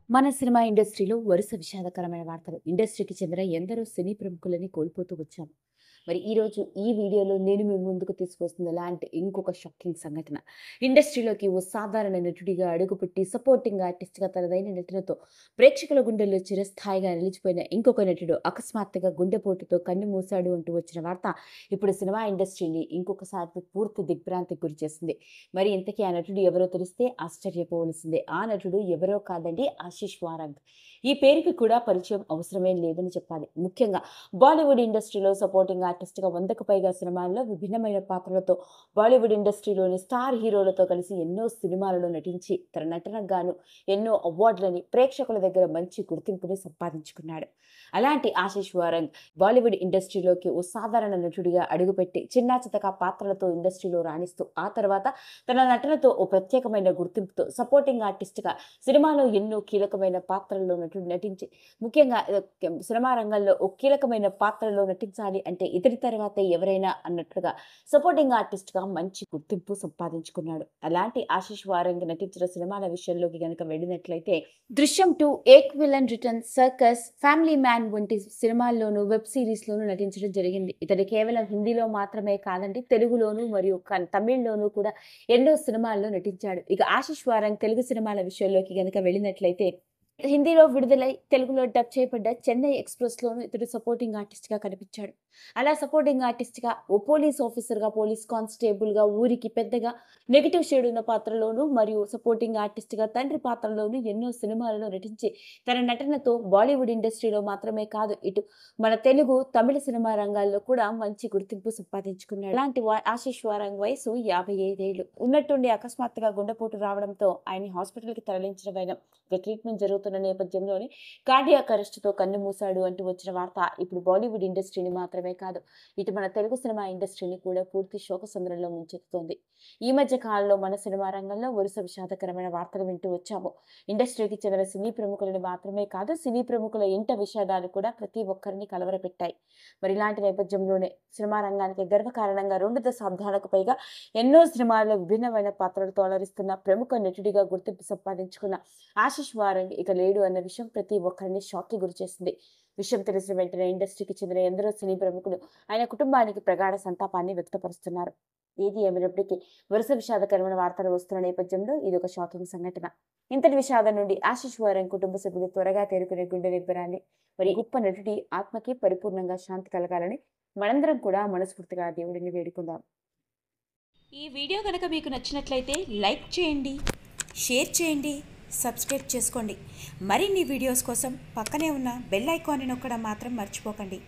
మన సినిమా ఇండస్ట్రీలో వరుస విషాదకరమైన వార్తలు. ఇండస్ట్రీకి చెందిన ఎందరో సినీ ప్రముఖులని కోల్పోతూ వచ్చాము. మరి ఈరోజు ఈ వీడియోలో నేను మీ ముందుకు తీసుకొస్తుంది ఎలాంటి ఇంకొక షాకింగ్ సంఘటన. ఇండస్ట్రీలోకి ఓ సాధారణ నటుడిగా అడుగుపెట్టి సపోర్టింగ్ ఆర్టిస్ట్‌గా తనదైన నటనతో ప్రేక్షకుల గుండెల్లో చిరస్థాయిగా నిలిచిపోయిన ఇంకొక నటుడు అకస్మాత్తుగా గుండెపోటుతో కన్ను మూశాడు అంటూ వచ్చిన వార్త ఇప్పుడు సినిమా ఇండస్ట్రీని ఇంకొకసారి పూర్తి దిగ్భ్రాంతికి గురిచేసింది. మరి ఇంతకీ ఆ నటుడు ఎవరో తెలిస్తే ఆశ్చర్యపోవలసిందే. ఆ నటుడు ఎవరో కాదండి, ఆశీష్ వారంగ్. ఈ పేరుకి కూడా పరిచయం అవసరమేం లేదని చెప్పాలి. ముఖ్యంగా బాలీవుడ్ ఇండస్ట్రీలో సపోర్టింగ్ ఆర్టిస్ట్‌గా 100కు పైగా సినిమాల్లో విభిన్నమైన పాత్రలతో బాలీవుడ్ ఇండస్ట్రీలోని స్టార్ హీరోలతో కలిసి ఎన్నో సినిమాలలో నటించి తన నటనకు గాను ఎన్నో అవార్డులని ప్రేక్షకుల దగ్గర మంచి గుర్తింపుని సంపాదించుకున్నాడు. అలాంటి ఆశీష్ వారంగ్ బాలీవుడ్ ఇండస్ట్రీలోకి ఓ సాధారణ నటుడిగా అడుగుపెట్టి చిన్నాచితక పాత్రలతో ఇండస్ట్రీలో రాణిస్తూ ఆ తర్వాత తన నటనతో ఓ ప్రత్యేకమైన గుర్తింపుతో సపోర్టింగ్ ఆర్టిస్ట్‌గా సినిమాలో ఎన్నో కీలకమైన పాత్రల్లో నటించి ముఖ్యంగా సినిమా రంగంలో ఓ కీలకమైన పాత్రలో నటించాలి అంటే ఇతడి తర్వాతే ఎవరైనా అన్నట్లుగా సపోర్టింగ్ ఆర్టిస్ట్‌గా మంచి గుర్తింపు సంపాదించుకున్నాడు. అలాంటి ఆశీష్ వారంగ్ నటించిన సినిమాల విషయంలోకి గనక వెళ్ళినట్లయితే 'Drishyam 2', 'Ek villain return', 'circus', 'family man' వంటి సినిమాల్లోనూ, వెబ్ సిరీస్‌లోనూ నటించడం జరిగింది. ఇతడు కేవలం హిందీలో మాత్రమే కాదండి, తెలుగులోనూ మరియు తమిళ్‌లోనూ కూడా ఎన్నో సినిమాల్లో నటించాడు. ఇక ఆశీష్ వారంగ్ తెలుగు సినిమాల విషయంలోకి గనక వెళ్ళినట్లయితే హిందీలో విడుదలై తెలుగులో డబ్ చేయబడ్డ 'చెన్నై ఎక్స్‌ప్రెస్‌లోనూ ఇతడు సపోర్టింగ్ ఆర్టిస్ట్‌గా కనిపించాడు. అలా సపోర్టింగ్ ఆర్టిస్ట్‌గా ఓ పోలీస్ ఆఫీసర్‌గా, పోలీస్ కానిస్టేబుల్‌గా, ఊరికి పెద్దగా, నెగెటివ్ షేడ్ ఉన్న పాత్రలోనూ మరియు సపోర్టింగ్ ఆర్టిస్ట్‌గా తండ్రి పాత్రలోనూ ఎన్నో సినిమాలలో నటించి తన నటనతో బాలీవుడ్ ఇండస్ట్రీలో మాత్రమే కాదు, ఇటు మన తెలుగు, తమిళ సినిమా రంగాల్లో కూడా మంచి గుర్తింపు సంపాదించుకున్నాడు. అలాంటి ఆశీష్ వారంగ్ వయసు 55 ఏళ్లు. ఉన్నట్టుండి అకస్మాత్తుగా గుండెపోటు రావడంతో ఆయన్ని హాస్పిటల్‌కి తరలించడమైన ట్రీట్మెంట్ జరుగుతున్న నేపథ్యంలోనే కార్డియాక్ అరెస్ట్‌తో కన్నుమూశాడు అంటూ వచ్చిన వార్త ఇప్పుడు బాలీవుడ్ ఇండస్ట్రీని మాత్రమే కాదు, ఇటు మన తెలుగు సినిమా ఇండస్ట్రీని కూడా పూర్తి శోకసంద్రంలో ముంచెత్తుతోంది. ఈ మధ్య కాలంలో మన సినిమా రంగంలో వరుస విషాదకరమైన వార్తలు వింటూ వచ్చాము. ఇండస్ట్రీకి చెందిన సినీ ప్రముఖులను మాత్రమే కాదు, సినీ ప్రముఖుల ఇంట విషాదాలు కూడా ప్రతి ఒక్కరిని కలవరపెట్టాయి. మరి ఇలాంటి నేపథ్యంలోనే సినిమా రంగానికి గర్వకారణంగా 2 దశాబ్దాలకు పైగా ఎన్నో సినిమాల్లో విభిన్నమైన పాత్రలతో అలరిస్తున్న ప్రముఖ నటుడిగా గుర్తింపు సంపాదించుకున్న ఆశీష్ వారంగ్ ఇక లేడు అన్న విషయం ప్రతి ఒక్కరిని షాక్‌కి గురిచేసింది. విషయం తెలిసిన వెంటనే ఇండస్ట్రీకి చెందిన ఎందరో సినీ ప్రముఖులు ఆయన కుటుంబానికి ప్రగాఢ సంతాపాన్ని వ్యక్తపరుస్తున్నారు. ఏది ఏమైనప్పటికీ వరుస విషాదకరమైన వార్తలు వస్తున్న నేపథ్యంలో ఇదొక షాకింగ్ సంఘటన. ఇంతటి విషాదం నుండి ఆశీష్ వారంగ్ కుటుంబ సభ్యులు త్వరగా తేరుకునే గుండె నిబ్బరాన్ని, మరి గొప్ప నటుడి ఆత్మకి పరిపూర్ణంగా శాంతి కలగాలని మనందరం కూడా మనస్ఫూర్తిగా దేవుడిని వేడుకుందాం. ఈ వీడియో కనుక మీకు నచ్చినట్లయితే లైక్ చేయండి, షేర్ చేయండి, సబ్స్క్రైబ్ చేసుకోండి. మరిన్ని వీడియోస్ కోసం పక్కనే ఉన్న బెల్ ఐకాన్ని నొక్కడం మాత్రం మర్చిపోకండి.